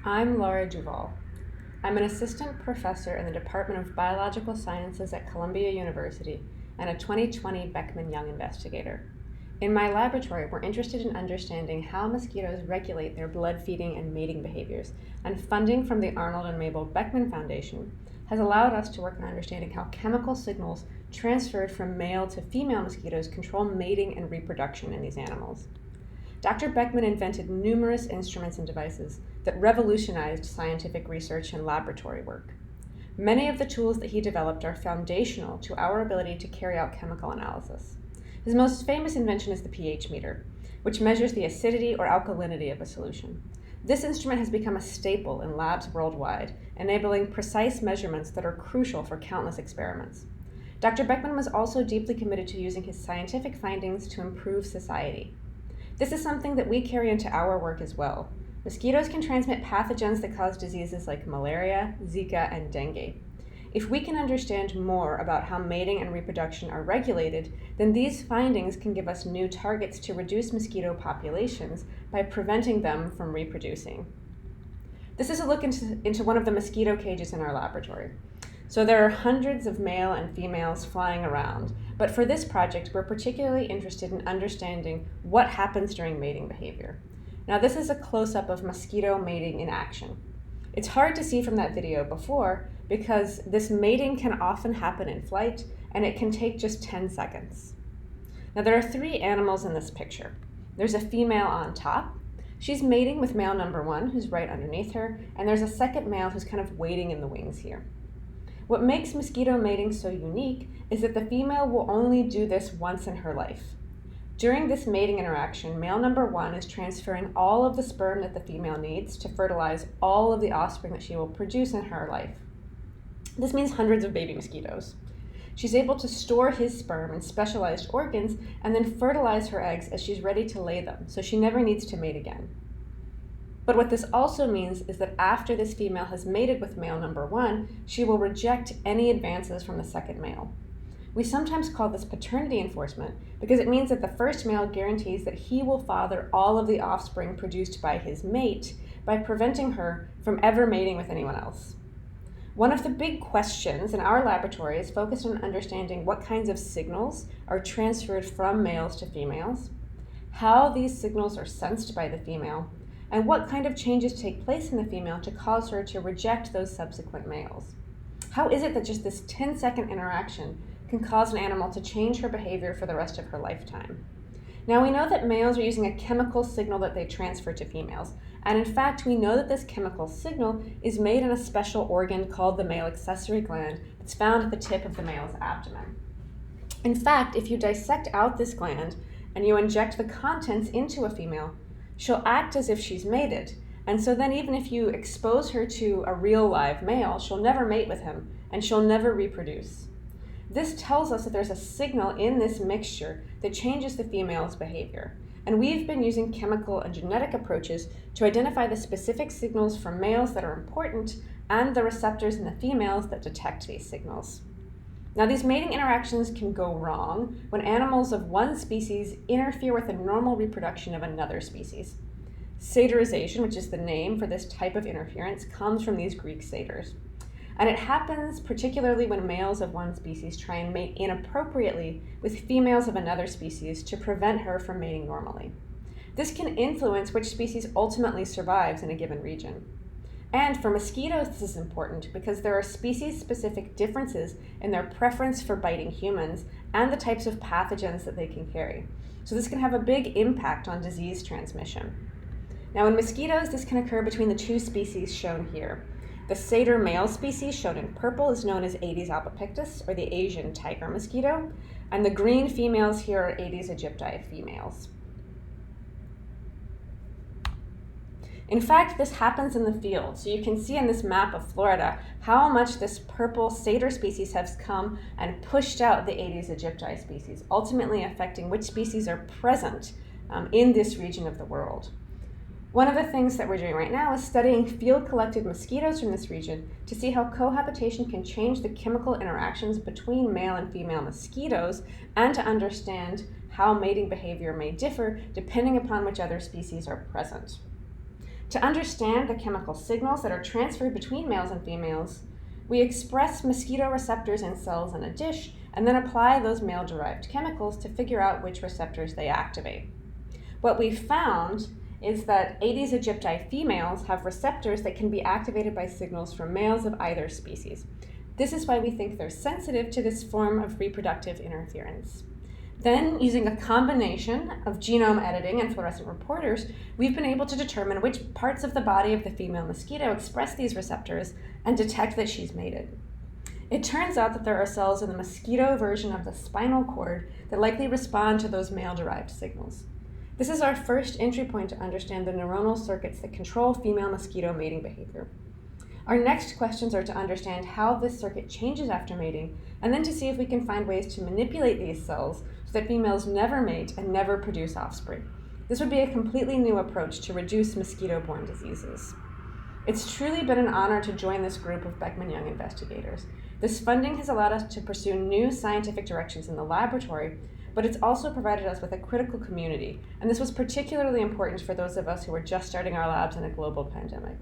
I'm Laura Duvall. I'm an assistant professor in the Department of Biological Sciences at Columbia University and a 2020 Beckman Young Investigator. In my laboratory, we're interested in understanding how mosquitoes regulate their blood feeding and mating behaviors, and funding from the Arnold and Mabel Beckman Foundation has allowed us to work on understanding how chemical signals transferred from male to female mosquitoes control mating and reproduction in these animals. Dr. Beckman invented numerous instruments and devices that revolutionized scientific research and laboratory work. Many of the tools that he developed are foundational to our ability to carry out chemical analysis. His most famous invention is the pH meter, which measures the acidity or alkalinity of a solution. This instrument has become a staple in labs worldwide, enabling precise measurements that are crucial for countless experiments. Dr. Beckman was also deeply committed to using his scientific findings to improve society. This is something that we carry into our work as well. Mosquitoes can transmit pathogens that cause diseases like malaria, Zika, and dengue. If we can understand more about how mating and reproduction are regulated, then these findings can give us new targets to reduce mosquito populations by preventing them from reproducing. This is a look into one of the mosquito cages in our laboratory. So there are hundreds of male and females flying around, but for this project, we're particularly interested in understanding what happens during mating behavior. Now, this is a close-up of mosquito mating in action. It's hard to see from that video before because this mating can often happen in flight, and it can take just 10 seconds. Now, there are three animals in this picture. There's a female on top. She's mating with male number one, who's right underneath her, and there's a second male who's kind of waiting in the wings here. What makes mosquito mating so unique is that the female will only do this once in her life. During this mating interaction, male number one is transferring all of the sperm that the female needs to fertilize all of the offspring that she will produce in her life. This means hundreds of baby mosquitoes. She's able to store his sperm in specialized organs and then fertilize her eggs as she's ready to lay them, so she never needs to mate again. But what this also means is that after this female has mated with male number one, she will reject any advances from the second male. We sometimes call this paternity enforcement because it means that the first male guarantees that he will father all of the offspring produced by his mate by preventing her from ever mating with anyone else. One of the big questions in our laboratory is focused on understanding what kinds of signals are transferred from males to females, how these signals are sensed by the female, and what kind of changes take place in the female to cause her to reject those subsequent males. How is it that just this 10-second interaction can cause an animal to change her behavior for the rest of her lifetime? Now, we know that males are using a chemical signal that they transfer to females, and in fact, we know that this chemical signal is made in a special organ called the male accessory gland that's found at the tip of the male's abdomen. In fact, if you dissect out this gland and you inject the contents into a female, she'll act as if she's mated, and so then even if you expose her to a real live male, she'll never mate with him, and she'll never reproduce. This tells us that there's a signal in this mixture that changes the female's behavior, and we've been using chemical and genetic approaches to identify the specific signals from males that are important and the receptors in the females that detect these signals. Now, these mating interactions can go wrong when animals of one species interfere with the normal reproduction of another species. Satyrization, which is the name for this type of interference, comes from these Greek satyrs. And it happens particularly when males of one species try and mate inappropriately with females of another species to prevent her from mating normally. This can influence which species ultimately survives in a given region. And for mosquitoes, this is important because there are species-specific differences in their preference for biting humans and the types of pathogens that they can carry. So this can have a big impact on disease transmission. Now, in mosquitoes, this can occur between the two species shown here. The satyr male species, shown in purple, is known as Aedes albopictus, or the Asian tiger mosquito, and the green females here are Aedes aegypti females. In fact, this happens in the field. So you can see in this map of Florida how much this purple satyr species has come and pushed out the Aedes aegypti species, ultimately affecting which species are present in this region of the world. One of the things that we're doing right now is studying field-collected mosquitoes from this region to see how cohabitation can change the chemical interactions between male and female mosquitoes and to understand how mating behavior may differ depending upon which other species are present. To understand the chemical signals that are transferred between males and females, we express mosquito receptors in cells in a dish and then apply those male-derived chemicals to figure out which receptors they activate. What we found is that Aedes aegypti females have receptors that can be activated by signals from males of either species. This is why we think they're sensitive to this form of reproductive interference. Then, using a combination of genome editing and fluorescent reporters, we've been able to determine which parts of the body of the female mosquito express these receptors and detect that she's mated. It turns out that there are cells in the mosquito version of the spinal cord that likely respond to those male-derived signals. This is our first entry point to understand the neuronal circuits that control female mosquito mating behavior. Our next questions are to understand how this circuit changes after mating, and then to see if we can find ways to manipulate these cells so that females never mate and never produce offspring. This would be a completely new approach to reduce mosquito-borne diseases. It's truly been an honor to join this group of Beckman Young investigators. This funding has allowed us to pursue new scientific directions in the laboratory, but it's also provided us with a critical community, and this was particularly important for those of us who were just starting our labs in a global pandemic.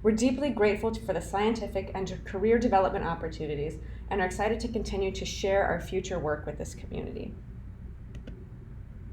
We're deeply grateful for the scientific and career development opportunities and are excited to continue to share our future work with this community.